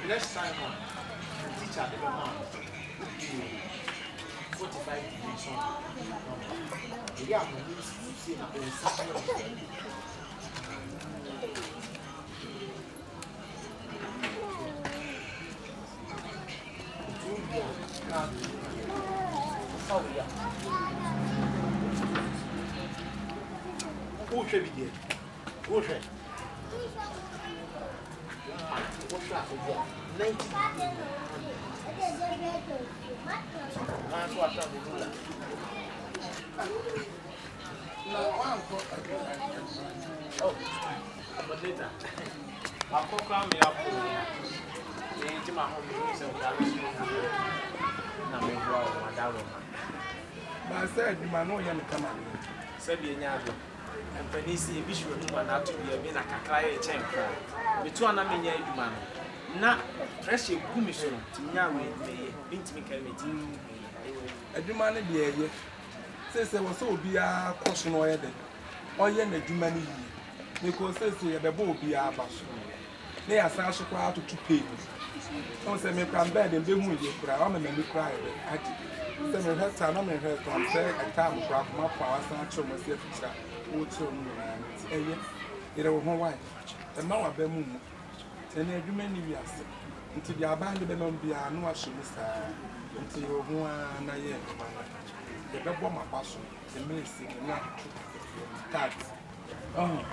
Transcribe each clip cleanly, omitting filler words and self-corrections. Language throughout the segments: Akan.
Next time, teacher, the mom, 45 degrees on. Yeah, I'm going to see the who should be there? Who should? What's that? 90. That's what I'm doing. Oh, but later. I'll call me up. Into my home. But I said, you might know you're coming. Said the Yado. And Penisi, a bishop, not to be a bit like a cry chain cry. Between a mania, you man. Not fresh commission to Yawe, intimate. A Jumani be a year. Says there was so be a caution or other. Or yen a Jumani, because says the boat be a bash. They are such a crowd to pay. Don't say me come bed and be moved, but I'm a man cry. Send me her time, I'm in her time, say a time of rock my power, and show myself. It was my wife. The now I've been moved. And every many years until the abandoned on be a no assume, until you want a year. The double my passion, the ministry, not cat. Oh,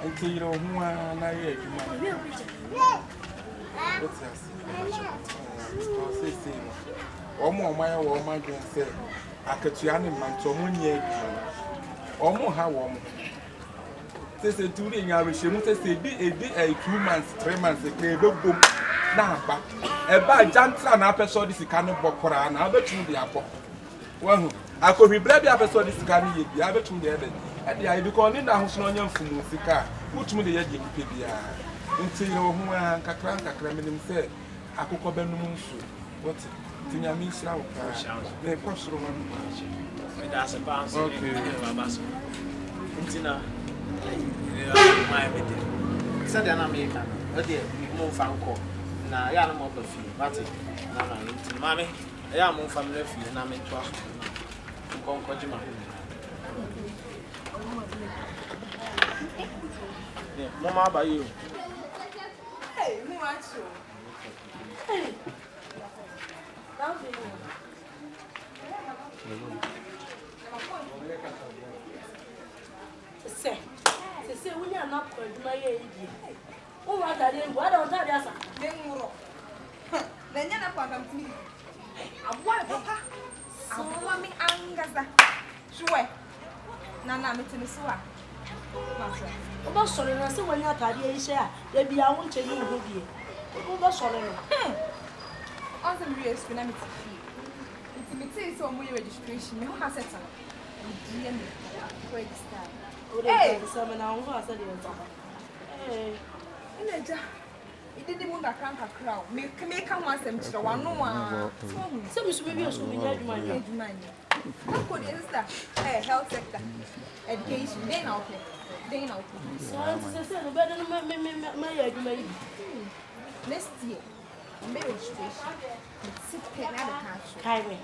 until you don't want a year. What's that? Or more my own man say, I could see any man to 1 year. Or more how warm. Say, 2 days, I wish you say, be a 2 months, 3 months, a clear boom. Now, but a bad jantan episode is a kind of book for an other to the apple. Well, I could be brave episode is carry the other to the other. And the idea calling the house on young from Musica, which me the edge in Pibia. Until you who are Kakranka Kremlin said, I could come and what Tina means now. They cross Roman. That's a bounce. Okay, Tina. My meeting. Said an American, but dear, move from court. Now, I am more of you, but Mammy, I am more from refuge and I'm in trust. Conquer Mama, by you. Hey, who are you? Hey, say we are not going to my age. Oh, what are they? What are they? Then you're not welcome to me. I want papa. I want me anger. Sure. Nana, I'm to Miss Wa. About sorry, I say when you're tired, share. There be I won't tell you who be. About sorry. Awesome, real tsunami. Intimate is on my registration. Who has it? Hey, someone now who has said it. Hey, it didn't want a crowd. Make come once and to one no one. So, Miss Baby, should be dead money. What could is that? Health sector, education, they now play. They know. So, I said, better than my next year, marriage station. Sit pen at the country.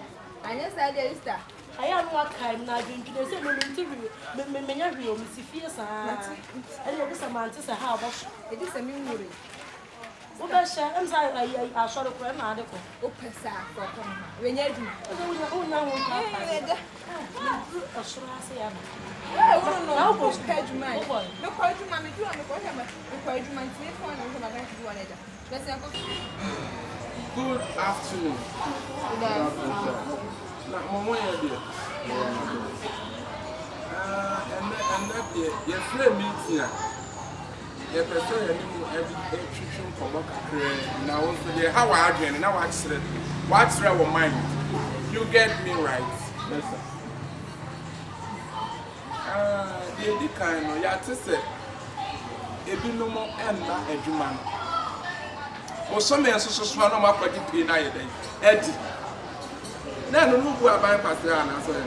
I just said, there is that. I am what kind now doing to the same interview. Many of you, Missy Fierce, and it is a man to say how much it is a memory. What I shall, I'm sorry, I shot a crime article. Oh, Pessa, when you do, oh, now, I don't know how much page you might. No, quite you, mammy, you and the boy have a quite you might make one of them to do another. Good afternoon. Mama, and that your friend meets here. Your person, every nutrition for work. Now, how are you? And now, what's your mind? You get me right. Yes, sir. The kind of Yatise, a binomo and not a human. Or some men so strong on my body pay night. Eddie. Now, no, who are bypass the answer.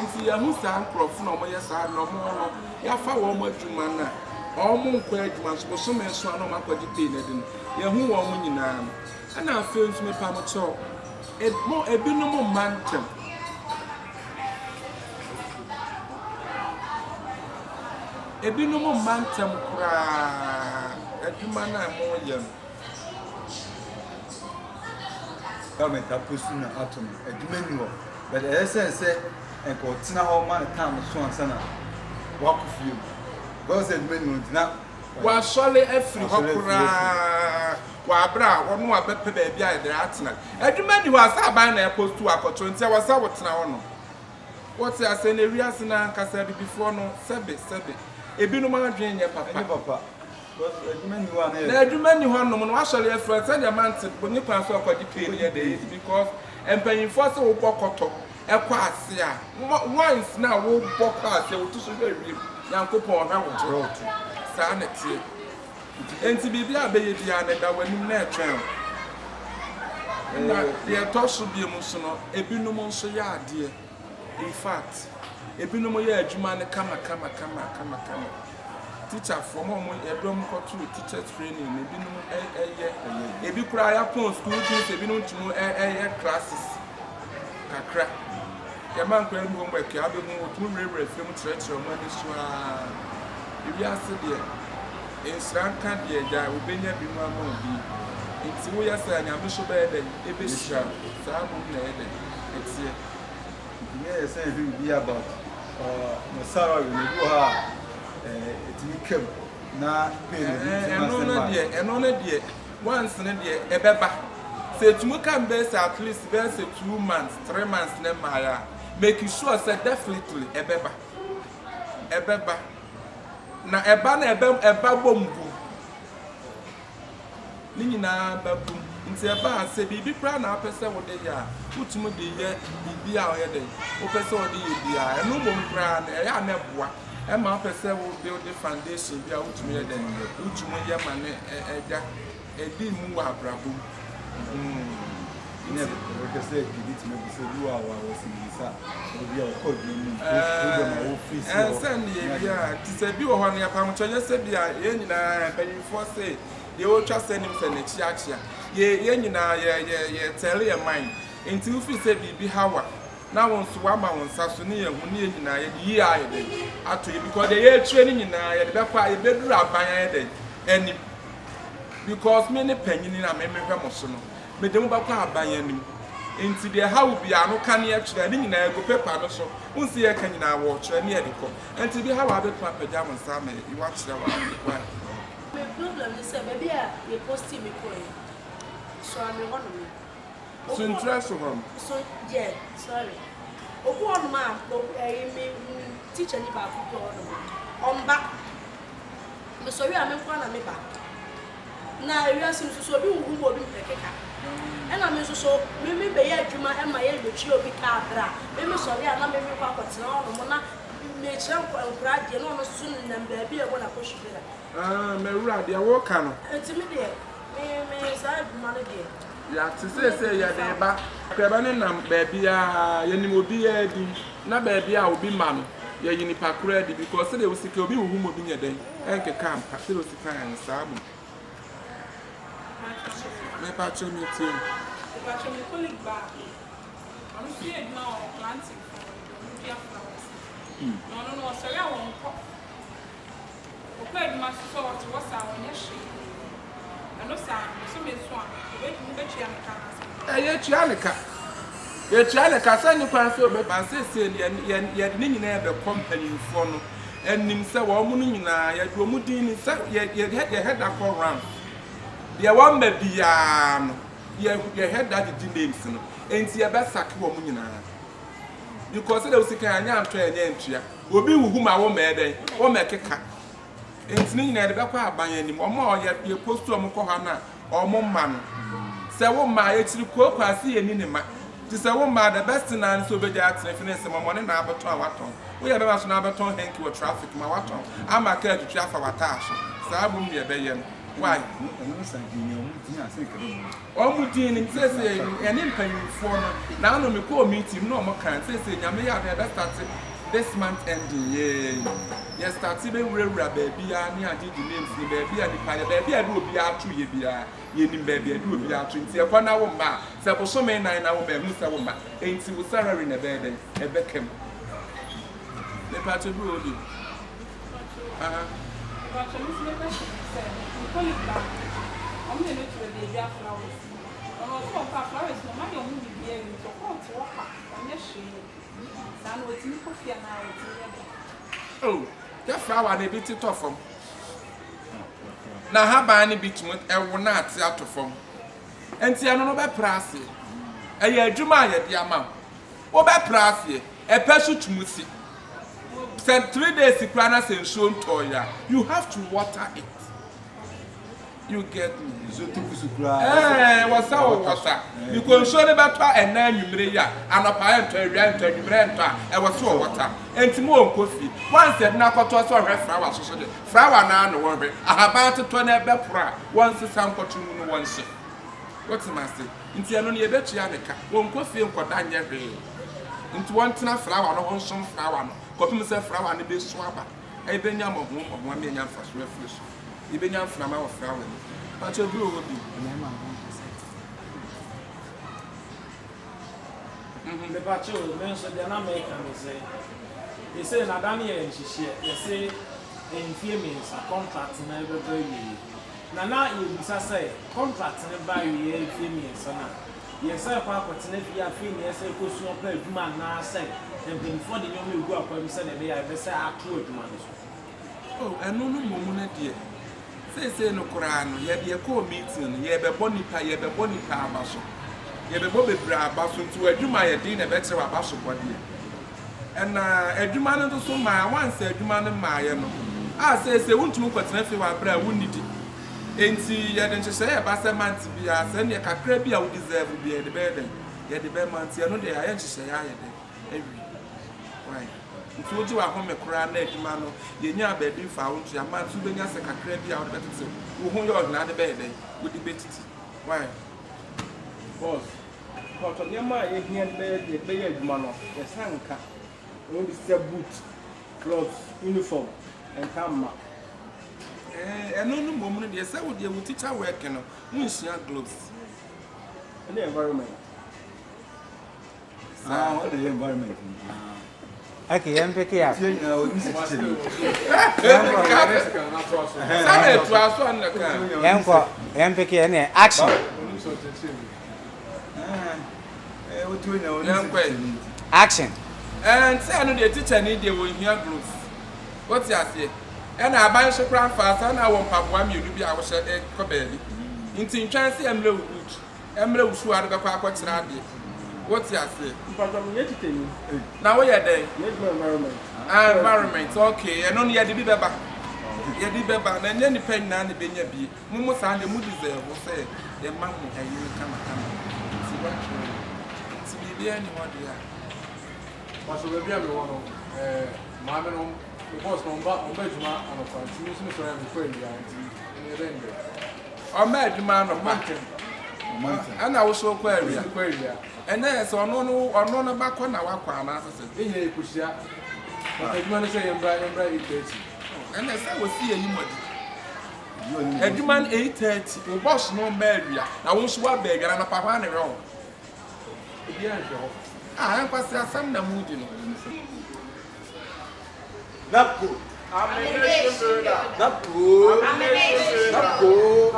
nti ya hu saa nkrofo na omo yesa no mo no ya fa wo mo adwuma na omo nkwa adwuma so so me so na makwaji pay na de no ya hu wo mo nyina ana afi nso me pa mo cho ebinom mantem kura adwuma na mo yam government apostu na atom adwuma ni ho but essence and ko tina ho man time so ansana wakufie because adwuma ni ntina wa sole afiri hokura wa bra wono wa bepe ba bia ide atena adwuma ni ho asa ban na apostu akoto ntia wasa wotena ho no what you say na wiase na nkasa bi before no sebe ebinom adwen nye papa na adwuma ni ho no wa sole afiri say the man bonye kwan so akodi pay ne dey because empanyinfo se wo bokoto ekwa ase a once na wo boko ase wo tuso be wi yankopon ha wo to saa na tie enti bibia be ye bia na da wanim na etwen na ye to so bi mu so no ebinom nso ya ade in fact ebinom ye adwuma ne kama teacher from omo edom ko to teacher training ebinom ebi kura ya pon school things ebinom tumu classes kakra ya man kwa mu mo ke abe mu otumu rewre film traitor mo ni so a ebi ase de ensranka de ja obenya bi mu ama obi enti wo ya sa nya so be de ebe shira saa mo na ede etie yeah say be about no Suro YEBOAH etimi kem na pain eno na de once na de ebeba say tumu kan be say at least be say 2 months 3 months na maya make sure say definitely ebeba na eba bombu ni nyina babum nti eba se bibi kra na apese wo de ya utumu de ye bibi a oye de wo pese wo de ye bia eno bom kra na ya na boa e ma apese wo build the foundation bia utumu ye de utumu ye ma ne eja edi mu wa abrabo ne ko se kidit me bi se duwa wa wo si bisa obi a ko bi ni program a office send ye bia ti se bi wo ho na ya pam chonye se bia ye nyina banyinfo se de wo twa se nim se na chiachia ye nyina ye tell your mind enti wo fi se bibi hawa na won so wa ma won saso ne ye hu ne ye nyina ye yi aye de ato ye because de ye tire ne nyina ye de be kwa ye beduru aban ye de eni because me ne panyini na me hwe mo so no me de mo ba kwa aban ye nim enti de hawo bia no ka ne ye tire ne nyina ye go paper no so unsi ye ka nyina wo tire ne ye de ko enti bi hawa be kwa pagya mo sa me you wa tire wa my problem is baby you post me coin so I'm one of me so interest him so yeah sorry oku on ma me teacher ni ba ku on back me so we am kwa na me ba na area sim so bi wu mo bi pekeka e na me so me be ya adwuma e ma ye be twi obi ka bra me so le na me kwa kwatena on mo na me kira nkra de no so na ba bi e go na ko shubira me wura de wo ka no enti me de me sa adwuma no de ya ti se ya de ba kweba ne nam ba bia ye nim obi ya di na ba bia obi ma no ye yini pakura di because se de wo sike obi wu mo bi nya den enke camp se de wo sika yan sabu me pa cho mi ti pa cho mi colleague ba on see now planting for the flowers no so ya won ko okwe ma so what was our nyeshi ano sa so me so a we be tia me ka ye tia ne ka sa ni kwan so be ba se ye ni nyina be company fo no enim se wo mu no nyina ye do mu din ni se ye head across round de wa mba bia no ye head that the names no enti ye be sack wo mu nyina because they will say anya anto anya ntua obi wuhu ma wo me den wo me keka enti ni nyina de be kwa aban anim omo ye post o mo ko ha na omo ma no se wo ma ye chiri ko kwase ye ni ne ma ti se wo ma the best na so be ja atene finesse mo ne na abeton awaton wo ye be ba so na abeton henki wo traffic ma waton ama ka atwa afa wata aso sa abum ye be ye no Why? Omudin say an impending form. Now no me call meeting no more can say Yame have started this month ending. Yes, started baby I did the names the baby and the pie baby I do be out to ye be a baby I do be out to see upon our ma. Suppose so many 9 hours by Mr. Woman ain't see with Sarah in a bed and Beckham. The part of Brody. I'm going to the baby flowers. I'm also flowers. No matter who you be able to hold to walk up. I'm just saying. I'm waiting for fear now. Oh, that flower they beat it off from. Now, how by any bitumen, I will not see out of form. And see, I don't know about Prassi. A year, Jumaya, dear mamma. What about Prassi? A person to Musi. Send 3 days to Planas and shown Oyaa. You have to water it. You get me. What's our water? You can show the battle and then you may and a pie to a rent and you rent. I was so water. And tomorrow coffee. Once said Nako to us or flower society. Flower now no worry. I have about to 20 bepra. Once the sound got to one ship. What's the master? Into an only bet Yanica. One coffee and Cordania. Into one tin flower or one some flower. Copy myself flower and the base swabber. A benyam of 1 million for refresh. Even young from our family. But your blue will be. The patrol mentioned the American say. They say Nadania and she say in females a contract in every year. Now you say contract in every year females. Yes, I put in every females a question of play man now say. And before the young will go up and say they are the same actual man. Oh, and no moment, dear. Say no Koran, ye be a co-meeting, ye be bonipa, basso. Ye be bobby bra basso to a Juma dinner better a basso body. And a Juman to so my one said Juman and Mayano. I say, won't look at nothing while bra wounded. Ain't see, ye didn't say a bass man to be a send ye a crabby, I would deserve to be at the bed. Yet the bed man, see, I know they are to say, I had why? Told you at home a crown, Mano, you never bed found your man to bring us a crabby out better. Who you're not the bed with the bit. Why? Boss, but on your mind, here bed, the bed, Mano, the sun cap, only still boot, clothes, uniform, and camera. And no moment, yes, I would you teach our work, and we see our gloves. And the environment. What the environment? Okay, I'm picking up. I'm picking action. Action. And say, I know the teacher need they will hear groups. What's your say? And I buy so crown fast, and I won't have 1 million to be our share a cobelly. In chance, I'm low good. I'm low, so I don't know what's ready. What's your say? Now, we are there. Environment, okay, and only at the Bibaba. Yedibaba, and then the pen and the Benyabi. Mumo and the Moody will say, the man and you come. See what you see, anyone there. But so we have one Mamma, the boss number on Benjamin and a transmission for every friend. Or mad man of mountain. And I was so query. And then so no back on our quana. In here, push ya. But I want to say, I'm bright and as I was seeing you, a human 8:30, who was no Maria. I won't swap beggar and a papa wrong. I am passing some mood, you know. NABCO. NABCO. NABCO.